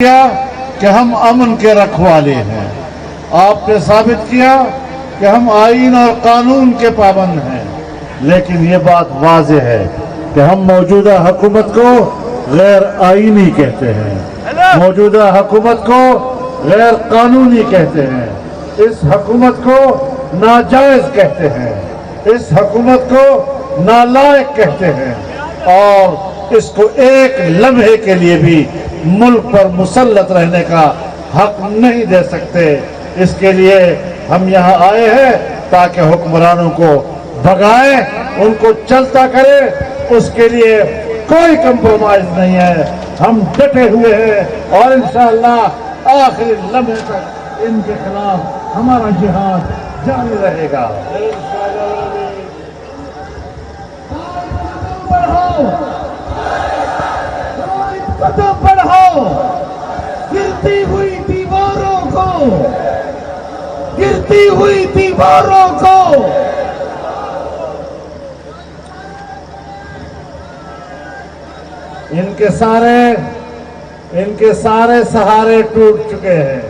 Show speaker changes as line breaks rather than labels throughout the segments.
کیا کہ ہم امن کے رکھوالے ہیں، آپ نے ثابت کیا کہ ہم آئین اور قانون کے پابند ہیں، لیکن یہ بات واضح ہے کہ ہم موجودہ حکومت کو غیر آئینی کہتے ہیں، موجودہ حکومت کو غیر قانونی کہتے ہیں، اس حکومت کو ناجائز کہتے ہیں، اس حکومت کو نالائق کہتے ہیں، اور اس کو ایک لمحے کے لیے بھی ملک پر مسلط رہنے کا حق نہیں دے سکتے۔ اس کے لیے ہم یہاں آئے ہیں تاکہ حکمرانوں کو بھگائیں، ان کو چلتا کرے، اس کے لیے کوئی کمپرومائز نہیں ہے، ہم ڈٹے ہوئے ہیں اور انشاءاللہ آخری لمحے تک ان کے خلاف ہمارا جہاد جاری رہے گا۔
قدم بڑھاؤ، گرتی ہوئی دیواروں کو، گرتی ہوئی دیواروں کو
ان کے سارے سہارے ٹوٹ چکے ہیں،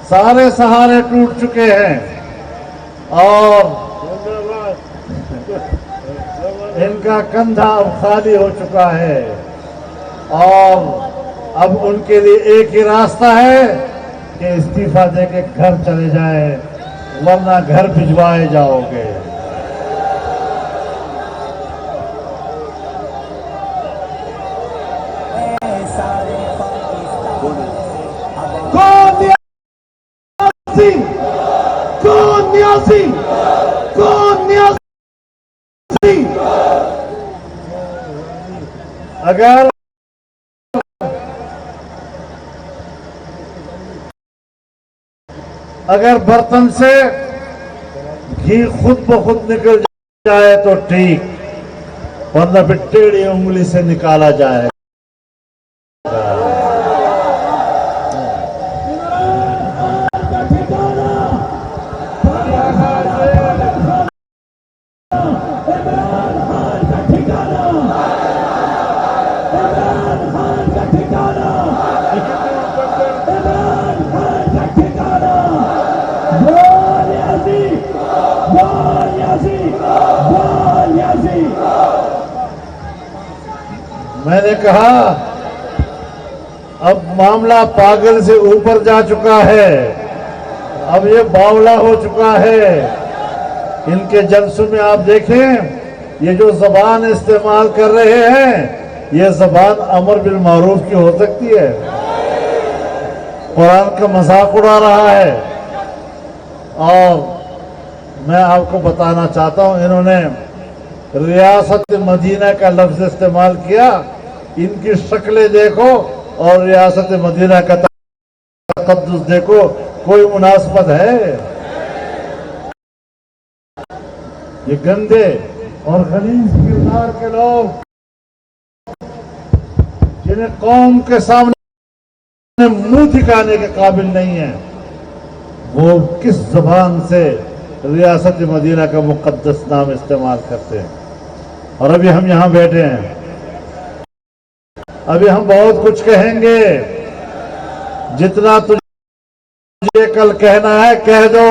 سارے سہارے ٹوٹ چکے ہیں، اور ان کا کندھا اب خالی ہو چکا ہے، اور اب ان کے لیے ایک ہی راستہ ہے کہ استعفیٰ دے کے گھر چلے جائیں، ورنہ گھر بھجوائے جاؤ گے۔
کون نیازی، کون نیازی؟
اگر برتن سے گھی خود بخود نکل جائے تو ٹھیک، ورنہ پھر ٹیڑھی انگلی سے نکالا جائے۔ میں نے کہا اب معاملہ پاگل سے اوپر جا چکا ہے، اب یہ باولا ہو چکا ہے۔ ان کے جلسوں میں آپ دیکھیں، یہ جو زبان استعمال کر رہے ہیں، یہ زبان امر بالمعروف کی ہو سکتی ہے؟ قرآن کا مذاق اڑا رہا ہے۔ اور میں آپ کو بتانا چاہتا ہوں، انہوں نے ریاست مدینہ کا لفظ استعمال کیا، ان کی شکلیں دیکھو اور ریاست مدینہ کا تقدس دیکھو، کوئی مناسبت ہے؟ یہ گندے اور غلیظ کردار کے لوگ جنہیں قوم کے سامنے منہ دکھانے کے قابل نہیں ہیں، وہ کس زبان سے ریاست مدینہ کا مقدس نام استعمال کرتے ہیں؟ اور ابھی ہم یہاں بیٹھے ہیں، ابھی ہم بہت کچھ کہیں گے، جتنا تجھے کل کہنا ہے کہہ دو،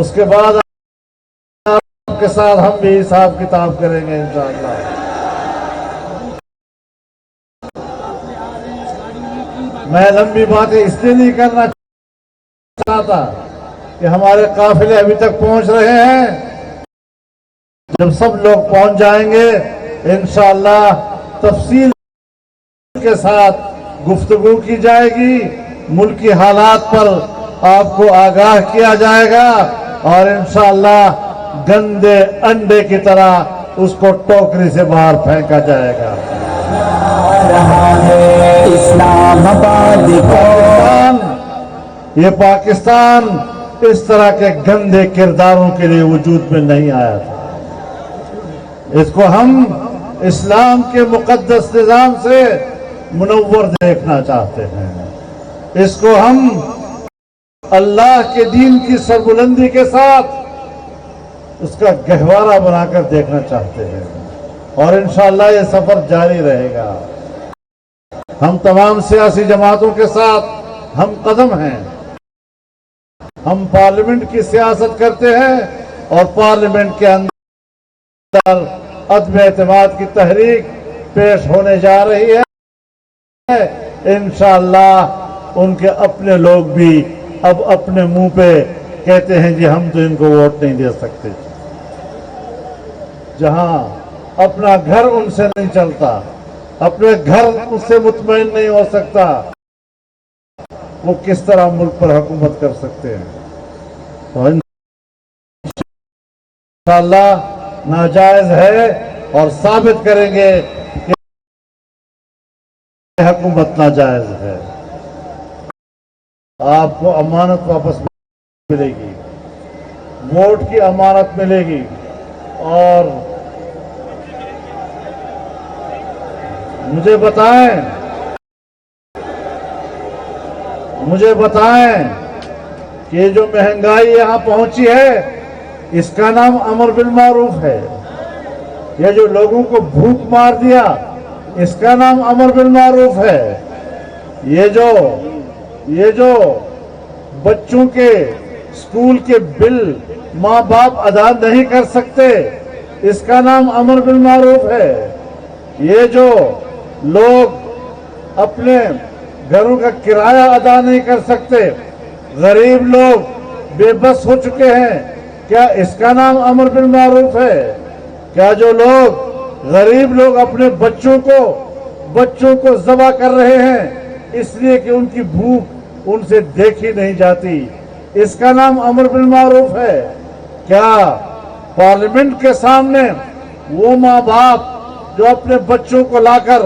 اس کے بعد آپ کے ساتھ ہم بھی حساب کتاب کریں گے انشاءاللہ۔ میں لمبی باتیں اس لیے نہیں کرنا چاہتا کہ ہمارے قافلے ابھی تک پہنچ رہے ہیں، جب سب لوگ پہنچ جائیں گے انشاءاللہ تفصیل کے ساتھ گفتگو کی جائے گی، ملکی حالات پر آپ کو آگاہ کیا جائے گا، اور انشاءاللہ گندے انڈے کی طرح اس کو ٹوکری سے باہر پھینکا جائے گا۔
اسلام آباد
یہ پاکستان اس طرح کے گندے کرداروں کے لیے وجود میں نہیں آیا تھا۔ اس کو ہم اسلام کے مقدس نظام سے منور دیکھنا چاہتے ہیں، اس کو ہم اللہ کے دین کی سربلندی کے ساتھ اس کا گہوارہ بنا کر دیکھنا چاہتے ہیں، اور انشاءاللہ یہ سفر جاری رہے گا۔ हम तमाम सियासी जमातों के साथ हम कदम हैं। हम पार्लियामेंट की सियासत करते हैं और पार्लियामेंट के अंदर अदम एतमाद की तहरीक पेश होने जा रही है। इंशाअल्लाह उनके अपने लोग भी अब अपने मुंह पे कहते हैं जी हम तो इनको वोट नहीं दे सकते। जहां अपना घर उनसे नहीं चलता, अपने घर उससे मुतमईन नहीं हो सकता, वो किस तरह मुल्क पर हुकूमत कर सकते हैं। तो इंशाअल्लाह नाजायज है और साबित करेंगे कि हुकूमत नाजायज है। आपको अमानत वापस मिलेगी, वोट की अमानत मिलेगी। और मुझे बताएं कि ये जो महंगाई यहां पहुंची है इसका नाम अमर बिल मारूफ है। ये जो लोगों को भूख मार दिया इसका नाम अमर बिल मारूफ है। ये जो बच्चों के स्कूल के बिल माँ बाप अदा नहीं कर सकते इसका नाम अमर बिल मारूफ है। ये जो लोग अपने घरों का किराया अदा नहीं कर सकते, गरीब लोग बेबस हो चुके हैं, क्या इसका नाम अमर बिल मारूफ है? क्या जो लोग गरीब लोग अपने बच्चों को ज़बह कर रहे हैं इसलिए कि उनकी भूख उनसे देखी नहीं जाती, इसका नाम अमर बिल मारूफ है? क्या पार्लियामेंट के सामने वो माँ बाप जो अपने बच्चों को लाकर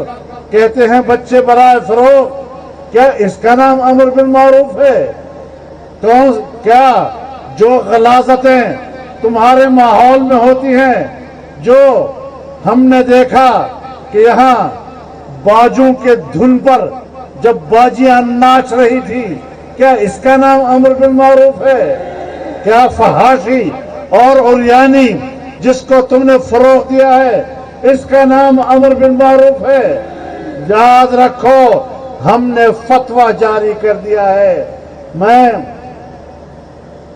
कहते हैं बच्चे बराए फरोग, क्या इसका नाम अमर बिल मारूफ है? तो क्या जो गलाजतें तुम्हारे माहौल में होती हैं, जो हमने देखा कि यहाँ बाजों के धुन पर जब बाजियां नाच रही थी, क्या इसका नाम अमर बिल मारूफ है? क्या फहाशी और उरियानी जिसको तुमने फरोग दिया है इसका नाम अमर बिल मारूफ है? याद रखो हमने फतवा जारी कर दिया है। मैं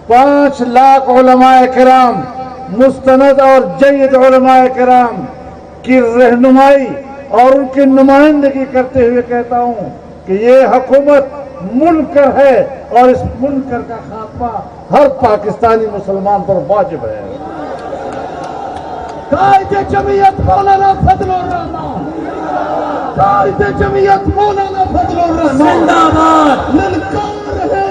5 लाख उलमाए किराम, मुस्तनद और जय्यद उलमाए किराम की रहनुमाई और उनकी नुमाइंदगी करते हुए कहता हूं कि ये हुकूमत मुनकर है और इस मुनकर का खात्मा हर पाकिस्तानी मुसलमान पर वाजिब है।
कायदे जमीयत मौलाना फजलुर रहमान, कायदे जमीयत मौलाना फजलुर रहमान जिंदाबाद। ललकार है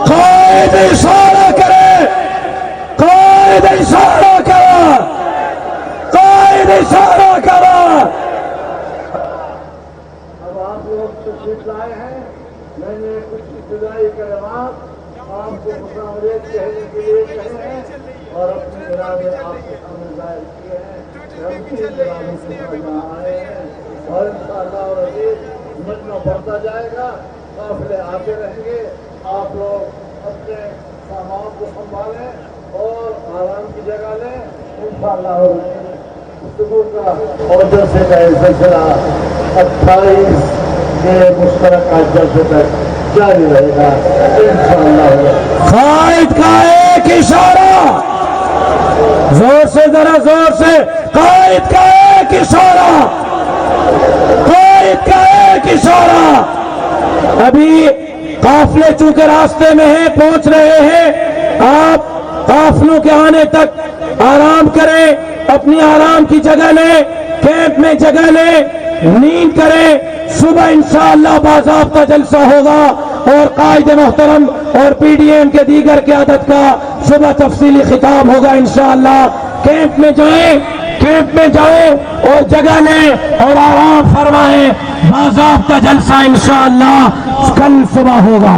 कायदे इशारा करे, कायदे इशारा करा, कायदे इशारा करा।
अब आप लोग तशरीफ लाए हैं, मैंने कुछ इब्तिदाई कलमात आपको खुशामदीद कहने के लिए कहे हैं और अपने इरादे आपके सामने जाहिर किए हैं कि हम किन इरादों के साथ यहाँ आए हैं। और इंशाअल्लाह और अजीज मजमा बढ़ता जाएगा, काफिले आते रहेंगे। आप लोग अपने सामान को संभालें और आराम की जगह लें। इंशाअल्लाह और गुफ्तगू का और जलसे का सिलसिला 28 के मुश्तरका जलसे तक जारी रहेगा इंशाअल्लाह।
कायद का एक इशारा, जोर से, जरा जोर से, कायद का एक इशारा, कायद का एक इशारा। अभी काफिले चूंकि रास्ते में हैं, पहुंच रहे हैं, आप काफिलों के आने तक आराम करें, अपनी आराम की जगह लें, कैंप में जगह लें, नींद करें। सुबह इंशाअल्लाह बाज़ाब्ता जलसा होगा और कायदे मोहतरम और पीडीएम के दीगर क़यादत का सुबह तफसीली खिताब होगा इंशाअल्लाह। कैंप में जाएं और जगह लें और आराम फरमाएं। बाज़ाब्ता जलसा इंशाअल्लाह कल सुबह होगा।